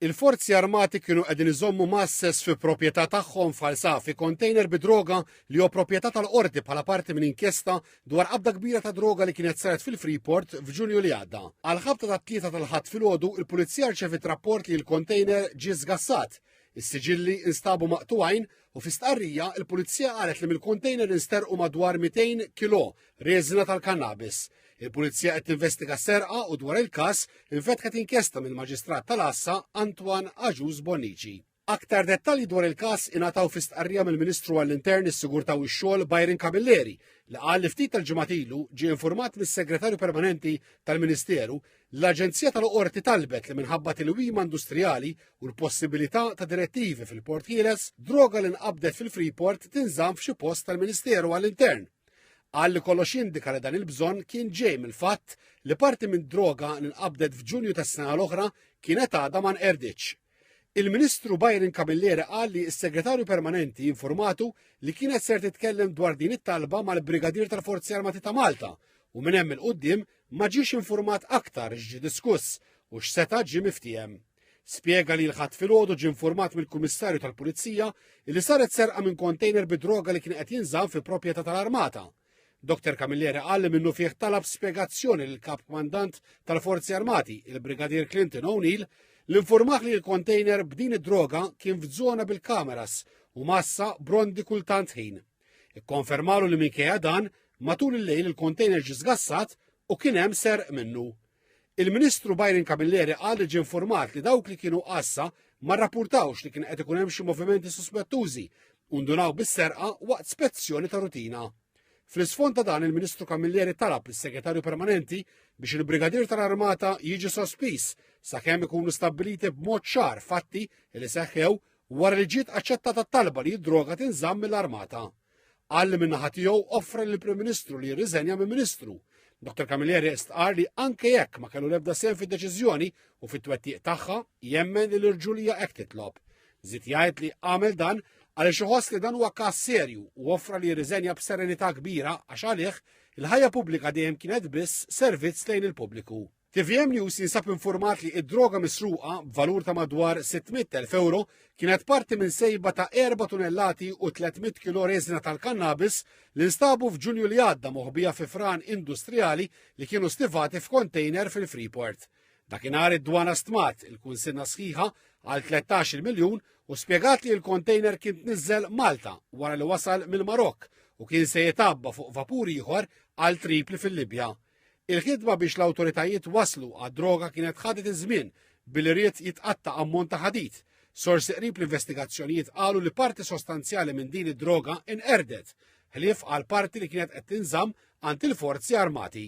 Il-forzi armati kienu qegħdin iżommu massess fi proprjetà tagħhom falsa fi container bidroga li hu proprjetà tal-qorti bħala parti minn inkjesta dwar qabda kbira ta' droga li kienet saret fil-Freeport f'Ġunju li għadda. Għal ħabta tat-tlieta tal-ħadd filgħodu, il-Pulizija rċevit rapport li l-container ġie żgassat. Is-siġilli instabu maqtugħajn u fi stqarrija il-Pulizija qalet li mill-container insterqu madwar 200 kilo reżina tal-kannabis. Il-Pulizija qed tinvestiga s-serqa u dwar il-każ infetħet inkjesta mill-Maġistrat tal-Assa Antwan Aġuż Bonnici. Aktar dettalji dwar il-każ ingħataw fi stqarrija mill-Ministru għall-Intern is-Sigurtà u x-Xogħol Byron Camilleri li qal li ftit tal-ġimgħat ilu ġie informat mis-Segretarju Permanenti tal-Ministeru l-Aġenzija tal-Qorti talbet li minħabba tilwima industrijali u l-possibilità ta' direttivi fil-Port Ħieles droga li nqabdet fil-Freeport tinżamm f'xi post tal-Ministeru għall-Intern. Qal li kollox jindika li dan il-bżonn kien ġej mill-fatt li parti minn droga li nqabdet f'Ġunju tas-sena l-oħra kienet għadha ma nqerditx. Il-Ministru Byron Camilleri qal li s-Segretarju Permanenti informatu li kienet ser titkellem dwar din it-talba mal-Brigadier tal-Forzi Armati ta' Malta u minn hemm il-qudiem ma ġiex informat aktar x'ġie diskuss u x'seta' ġie miftiem. Spjega li l-ħadd filgħodu ġie informat mill-Kummissarju tal-Pulizija li saret serqa minn container bidroga li kien qed jinżamm fi proprjetà tal-Armata. Dr. Camilleri qal li minnu fih talab spjegazzjoni lill kap Kmandant tal-Forzi Armati, il-Brigadier Clinton O'Neill, l-informah li l-container b'din id-droga kien f'żona bil-kameras u massa brondi kultant ħin. Ikkonfermalu li minkejja dan matul il-lejl il-container ġie żgassat u kien hemm serq minnu. Il-Ministru Byron Camilleri qal li ġie informat li dawk li kienu qassa ma rrappurtawx li kien qed ikun hemm xi movimenti sospettużi u ndunaw bis-serqa waqt spezzjoni ta' rutina. Fl-isfond ta' dan il-Ministru Camilleri talab lis-Segretarju Permanenti biex il-Brigadier tal-Armata jiġi sospiż sakemm ikunu stabbiliti b'mod ċar fatti li seħħew wara li ġiet aċċettata t-talba li d-droga tinżamm mill-Armata. Qal li min-naħa tiegħu offra lill-Prim Ministru li jirriżenja minn Ministru. Dr. Camilleri stqar li anke jekk ma kellu l-ebda sehem fid-deċiżjoni u fit-twettiq tagħha jemmen li l-irġulija hekk titlob. Żied jgħid li għamel dan għaliex iħoss li dan huwa każ serju u offra li jirriżenja b'serenità kbira għax għalih il-ħajja pubblika dejjem kienet biss servizz lejn il-pubbliku. TVM News jinsab informat li id-droga misruqa b'valur ta' madwar 600,000 euro kienet parti minn sejba ta' 4 tunellati u 300 kilo reżina tal-kannabis li nstabu f'Ġunju li għadda moħbija fi fran industrijali li kienu stivati f'container fil-Freeport. Dakinhar id-dwana stmat il-kunsinna sħiħa għal 13 miljun u spjegat li l-container kien tniżżel Malta wara li wasal mill-Marokk u kien se jitabba fuq vapur ieħor għal Tripli fil-Libja. Il-ħidma biex l-awtoritajiet waslu għad-droga kienet ħadet iż-żmien billi ried jitqatta' ammont ta' ħadid. Sorsi qrib l-investigazzjonijiet qalu li parti sostanzjali minn din id-droga inqerdet ħlief għal parti li kienet qed tinżamm għand il-Forzi Armati.